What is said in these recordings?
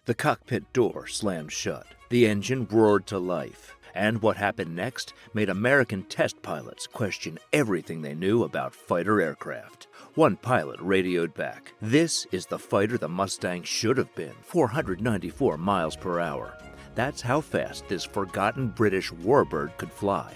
The cockpit door slammed shut. The engine roared to life. And what happened next made American test pilots question everything they knew about fighter aircraft. One pilot radioed back, "This is the fighter the Mustang should have been, 494 miles per hour. That's how fast this forgotten British warbird could fly,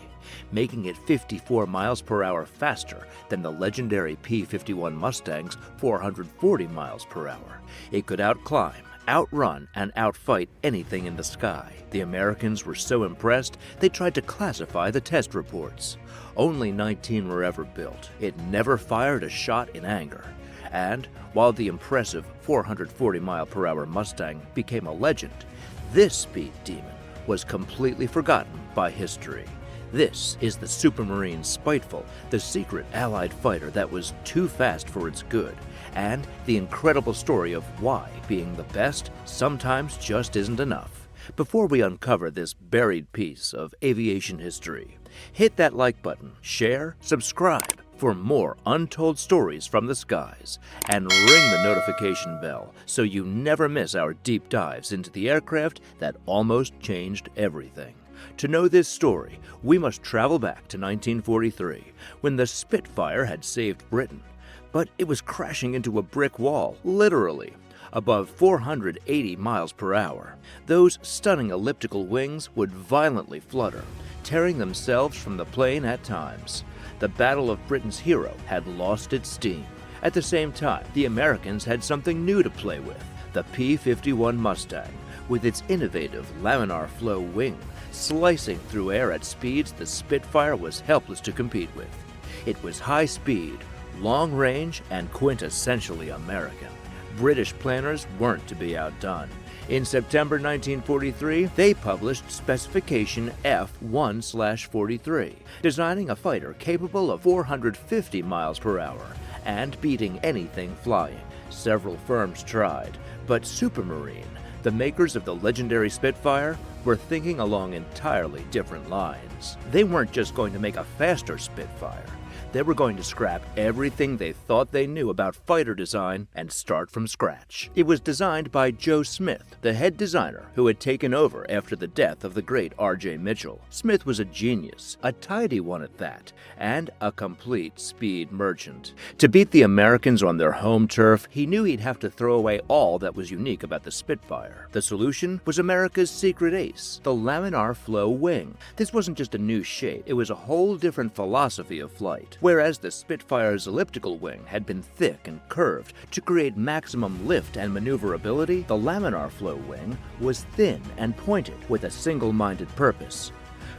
making it 54 miles per hour faster than the legendary P-51 Mustang's 440 miles per hour. It could outclimb, outrun, and outfight anything in the sky." The Americans were so impressed, they tried to classify the test reports. Only 19 were ever built. It never fired a shot in anger. And while the impressive 440-mile-per-hour Mustang became a legend, this speed demon was completely forgotten by history. This is the Supermarine Spitfire, the secret Allied fighter that was too fast for its good, and the incredible story of why being the best sometimes just isn't enough. Before we uncover this buried piece of aviation history, hit that like button, share, subscribe for more untold stories from the skies, and ring the notification bell so you never miss our deep dives into the aircraft that almost changed everything. To know this story, we must travel back to 1943, when the Spitfire had saved Britain. But it was crashing into a brick wall, literally, above 480 miles per hour. Those stunning elliptical wings would violently flutter, tearing themselves from the plane at times. The Battle of Britain's hero had lost its steam. At the same time, the Americans had something new to play with, the P-51 Mustang, with its innovative laminar flow wing, slicing through air at speeds the Spitfire was helpless to compete with. It was high speed, long range, and quintessentially American. British planners weren't to be outdone. In September 1943, they published Specification F1/43, designing a fighter capable of 450 miles per hour and beating anything flying. Several firms tried, but Supermarine, the makers of the legendary Spitfire, were thinking along entirely different lines. They weren't just going to make a faster Spitfire. They were going to scrap everything they thought they knew about fighter design and start from scratch. It was designed by Joe Smith, the head designer who had taken over after the death of the great R.J. Mitchell. Smith was a genius, a tidy one at that, and a complete speed merchant. To beat the Americans on their home turf, he knew he'd have to throw away all that was unique about the Spitfire. The solution was America's secret ace, the laminar flow wing. This wasn't just a new shape, it was a whole different philosophy of flight. Whereas the Spitfire's elliptical wing had been thick and curved to create maximum lift and maneuverability, the laminar flow wing was thin and pointed with a single-minded purpose: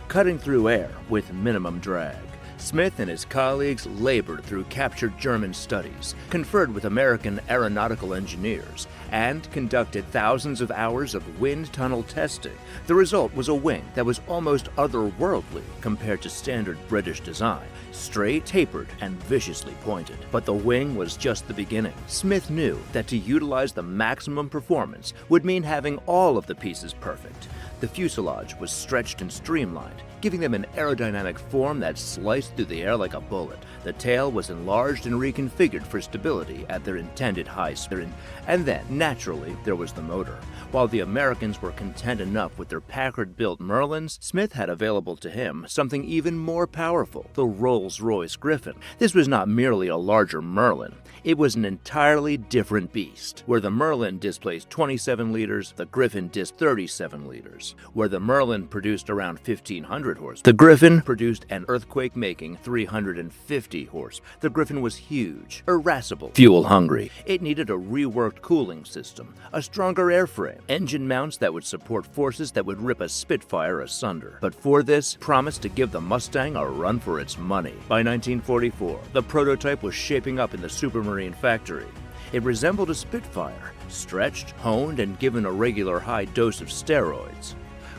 cutting through air with minimum drag. Smith and his colleagues labored through captured German studies, conferred with American aeronautical engineers, and conducted thousands of hours of wind tunnel testing. The result was a wing that was almost otherworldly compared to standard British design, straight, tapered, and viciously pointed. But the wing was just the beginning. Smith knew that to utilize the maximum performance would mean having all of the pieces perfect. The fuselage was stretched and streamlined, giving them an aerodynamic form that sliced through the air like a bullet. The tail was enlarged and reconfigured for stability at their intended high speed. And then, naturally, there was the motor. While the Americans were content enough with their Packard-built Merlins, Smith had available to him something even more powerful, the Rolls-Royce Griffin. This was not merely a larger Merlin. It was an entirely different beast. Where the Merlin displaced 27 liters, the Griffin displaced 37 liters. Where the Merlin produced around 1,500 horse, the Griffin produced an earthquake-making 350 horse. The Griffin was huge, irascible, fuel-hungry. It needed a reworked cooling system, a stronger airframe, engine mounts that would support forces that would rip a Spitfire asunder. But for this, promised to give the Mustang a run for its money. By 1944, the prototype was shaping up in the Supermarine factory. It resembled a Spitfire, stretched, honed, and given a regular high dose of steroids.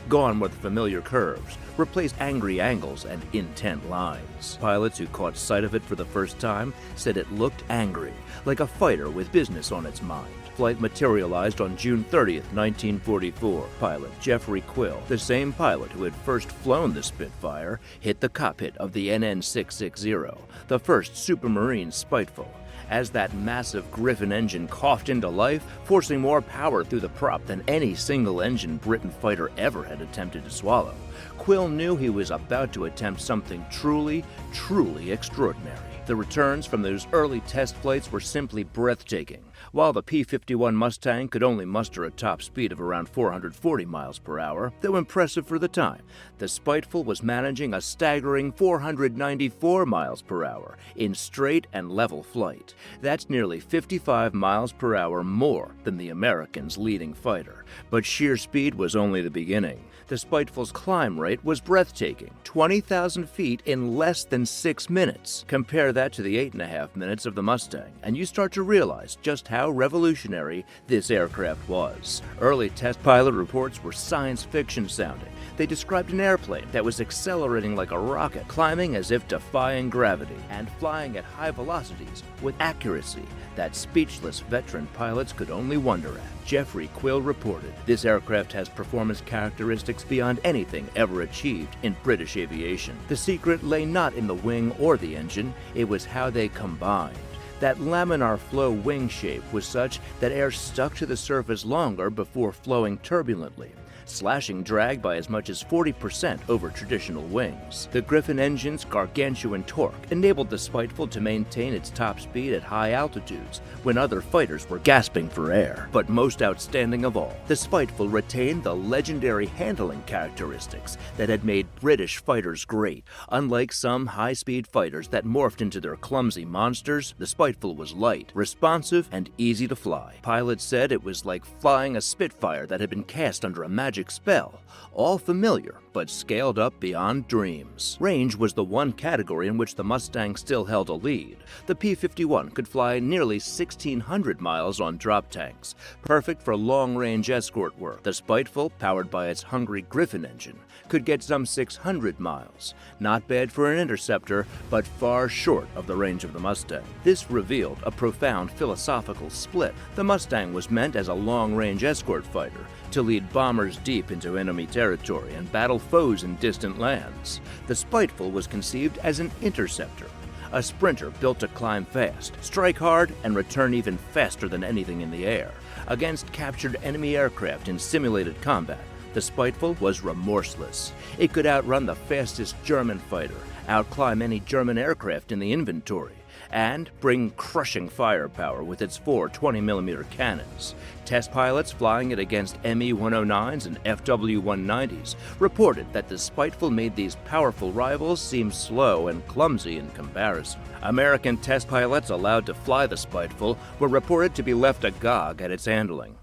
Gone were the familiar curves, replaced angry angles and intent lines. Pilots who caught sight of it for the first time said it looked angry, like a fighter with business on its mind. Flight materialized on June 30th, 1944. Pilot Jeffrey Quill, the same pilot who had first flown the Spitfire, hit the cockpit of the NN-660, the first Supermarine Spitfire, as that massive Griffin engine coughed into life, forcing more power through the prop than any single engine Briton fighter ever had attempted to swallow. Quill knew he was about to attempt something truly, truly extraordinary. The returns from those early test flights were simply breathtaking. While the P-51 Mustang could only muster a top speed of around 440 miles per hour, though impressive for the time, the Spiteful was managing a staggering 494 miles per hour in straight and level flight. That's nearly 55 miles per hour more than the Americans' leading fighter. But sheer speed was only the beginning. The Spiteful's climb rate was breathtaking, 20,000 feet in less than 6 minutes. Compare that to the 8.5 minutes of the Mustang, and you start to realize just how revolutionary this aircraft was. Early test pilot reports were science fiction sounding. They described an airplane that was accelerating like a rocket, climbing as if defying gravity, and flying at high velocities with accuracy that speechless veteran pilots could only wonder at. Jeffrey Quill reported, "This aircraft has performance characteristics beyond anything ever achieved in British aviation. The secret lay not in the wing or the engine, it was how they combined. That laminar flow wing shape was such that air stuck to the surface longer before flowing turbulently, slashing drag by as much as 40% over traditional wings. The Griffin engine's gargantuan torque enabled the Spiteful to maintain its top speed at high altitudes when other fighters were gasping for air. But most outstanding of all, the Spiteful retained the legendary handling characteristics that had made British fighters great. Unlike some high-speed fighters that morphed into their clumsy monsters, the Spiteful was light, responsive, and easy to fly. Pilots said it was like flying a Spitfire that had been cast under a magic spell, all familiar but scaled up beyond dreams. Range was the one category in which the Mustang still held a lead. The P-51 could fly nearly 1,600 miles on drop tanks, perfect for long-range escort work. The Spiteful, powered by its hungry Griffin engine, could get some 600 miles. Not bad for an interceptor, but far short of the range of the Mustang. This revealed a profound philosophical split. The Mustang was meant as a long-range escort fighter, to lead bombers deep into enemy territory and battle foes in distant lands. The Spiteful was conceived as an interceptor, a sprinter built to climb fast, strike hard, and return even faster than anything in the air. Against captured enemy aircraft in simulated combat, the Spiteful was remorseless. It could outrun the fastest German fighter, outclimb any German aircraft in the inventory, and bring crushing firepower with its 4 20mm cannons. Test pilots flying it against Me-109s and FW-190s reported that the Spiteful made these powerful rivals seem slow and clumsy in comparison. American test pilots allowed to fly the Spiteful were reported to be left agog at its handling.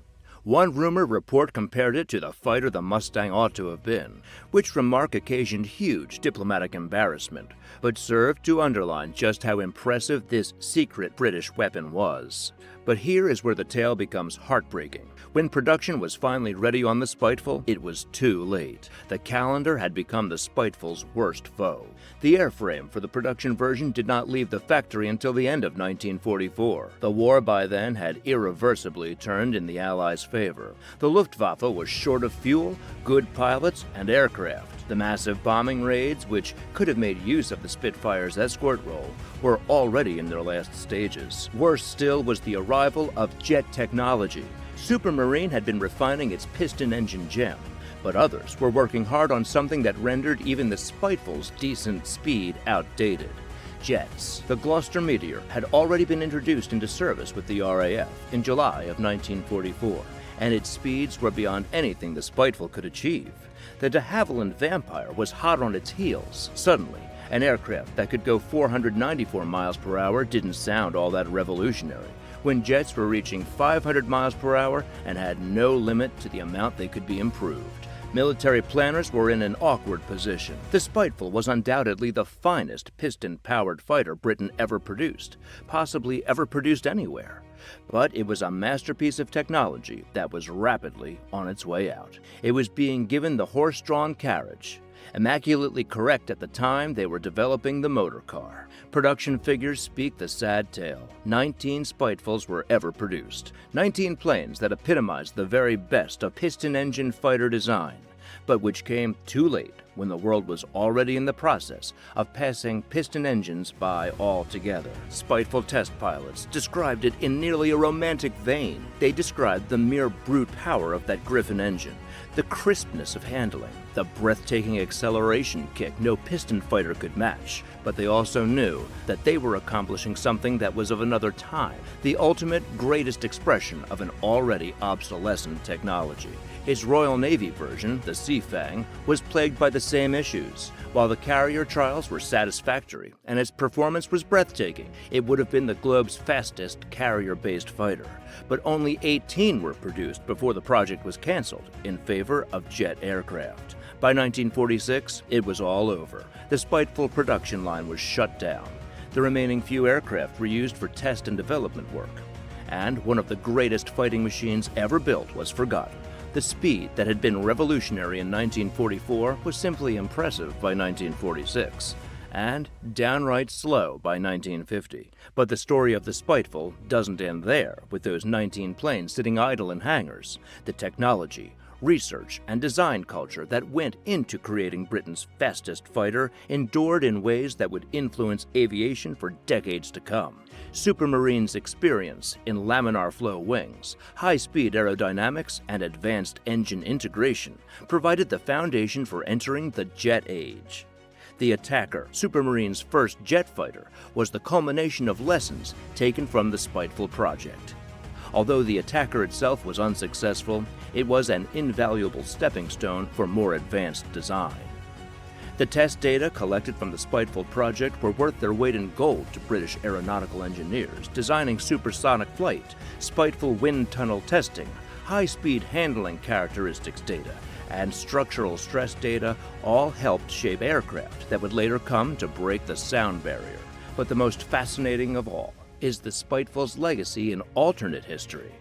One rumor report compared it to the fighter the Mustang ought to have been, which remark occasioned huge diplomatic embarrassment, but served to underline just how impressive this secret British weapon was. But here is where the tale becomes heartbreaking. When production was finally ready on the Spiteful, it was too late. The calendar had become the Spiteful's worst foe. The airframe for the production version did not leave the factory until the end of 1944. The war by then had irreversibly turned in the Allies' favor. The Luftwaffe was short of fuel, good pilots, and aircraft. The massive bombing raids, which could have made use of the Spitfire's escort role, were already in their last stages. Worse still was the arrival of jet technology. Supermarine had been refining its piston engine gem, but others were working hard on something that rendered even the Spiteful's decent speed outdated. Jets. The Gloucester Meteor had already been introduced into service with the RAF in July of 1944, and its speeds were beyond anything the Spiteful could achieve. The de Havilland Vampire was hot on its heels. Suddenly, an aircraft that could go 494 miles per hour didn't sound all that revolutionary, when jets were reaching 500 miles per hour and had no limit to the amount they could be improved. Military planners were in an awkward position. The Spiteful was undoubtedly the finest piston-powered fighter Britain ever produced, possibly ever produced anywhere. But it was a masterpiece of technology that was rapidly on its way out. It was being given the horse-drawn carriage. Immaculately correct at the time they were developing the motor car. Production figures speak the sad tale. 19 Spitefuls were ever produced. 19 planes that epitomized the very best of piston engine fighter design. but which came too late when the world was already in the process of passing piston engines by altogether. Spiteful test pilots described it in nearly a romantic vein. They described the mere brute power of that Griffin engine, the crispness of handling, the breathtaking acceleration kick no piston fighter could match. But they also knew that they were accomplishing something that was of another time, the ultimate greatest expression of an already obsolescent technology. Its Royal Navy version, the Seafang, was plagued by the same issues. While the carrier trials were satisfactory and its performance was breathtaking, it would have been the globe's fastest carrier-based fighter. But only 18 were produced before the project was canceled in favor of jet aircraft. By 1946, it was all over. The Spiteful production line was shut down. The remaining few aircraft were used for test and development work. And one of the greatest fighting machines ever built was forgotten. The speed that had been revolutionary in 1944 was simply impressive by 1946, and downright slow by 1950. But the story of the Spiteful doesn't end there, with those 19 planes sitting idle in hangars. The technology, research, and design culture that went into creating Britain's fastest fighter endured in ways that would influence aviation for decades to come. Supermarine's experience in laminar flow wings, high-speed aerodynamics, and advanced engine integration provided the foundation for entering the jet age. The Attacker, Supermarine's first jet fighter, was the culmination of lessons taken from the Spiteful project. Although the Attacker itself was unsuccessful, it was an invaluable stepping stone for more advanced design. The test data collected from the Spiteful project were worth their weight in gold to British aeronautical engineers designing supersonic flight, Spiteful wind tunnel testing, high-speed handling characteristics data, and structural stress data all helped shape aircraft that would later come to break the sound barrier. But the most fascinating of all is the Spiteful's legacy in alternate history.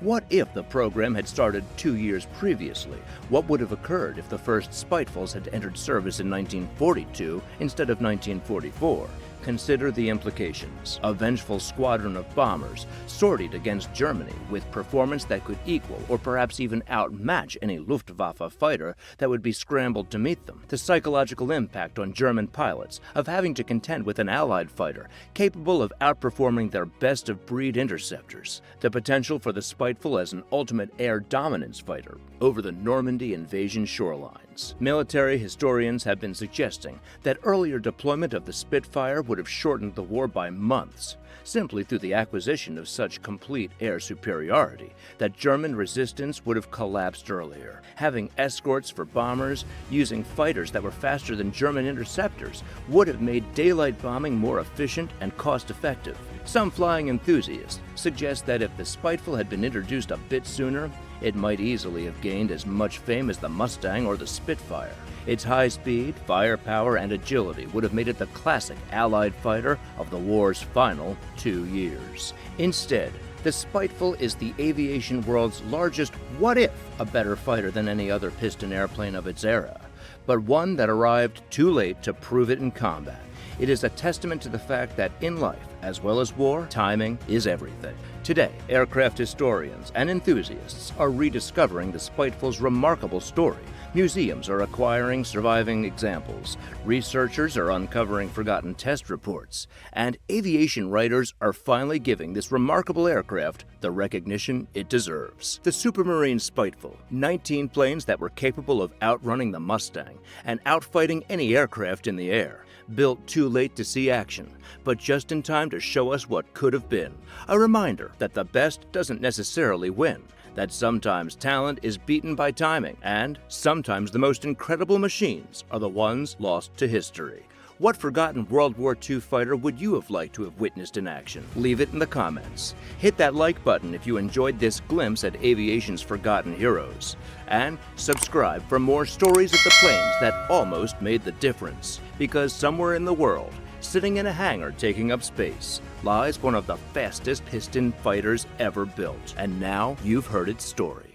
What if the program had started 2 years previously? What would have occurred if the first Spitefuls had entered service in 1942 instead of 1944? Consider the implications. A vengeful squadron of bombers sortied against Germany with performance that could equal or perhaps even outmatch any Luftwaffe fighter that would be scrambled to meet them. The psychological impact on German pilots of having to contend with an Allied fighter capable of outperforming their best-of-breed interceptors. The potential for the Spiteful as an ultimate air dominance fighter over the Normandy invasion shorelines. Military historians have been suggesting that earlier deployment of the Spitfire would have shortened the war by months, simply through the acquisition of such complete air superiority that German resistance would have collapsed earlier. Having escorts for bombers using fighters that were faster than German interceptors would have made daylight bombing more efficient and cost-effective. Some flying enthusiasts suggest that if the Spiteful had been introduced a bit sooner, it might easily have gained as much fame as the Mustang or the Spitfire. Its high speed, firepower, and agility would have made it the classic Allied fighter of the war's final 2 years. Instead, the Spiteful is the aviation world's largest what-if a better fighter than any other piston airplane of its era, but one that arrived too late to prove it in combat. It is a testament to the fact that in life, as well as war, timing is everything. Today, aircraft historians and enthusiasts are rediscovering the Spiteful's remarkable story. Museums are acquiring surviving examples, researchers are uncovering forgotten test reports, and aviation writers are finally giving this remarkable aircraft the recognition it deserves. The Supermarine Spiteful, 19 planes that were capable of outrunning the Mustang and outfighting any aircraft in the air. Built too late to see action, but just in time to show us what could have been. A reminder that the best doesn't necessarily win, that sometimes talent is beaten by timing, and sometimes the most incredible machines are the ones lost to history. What forgotten World War II fighter would you have liked to have witnessed in action? Leave it in the comments. Hit that like button if you enjoyed this glimpse at aviation's forgotten heroes. And subscribe for more stories of the planes that almost made the difference. Because somewhere in the world, sitting in a hangar taking up space, lies one of the fastest piston fighters ever built. And now you've heard its story.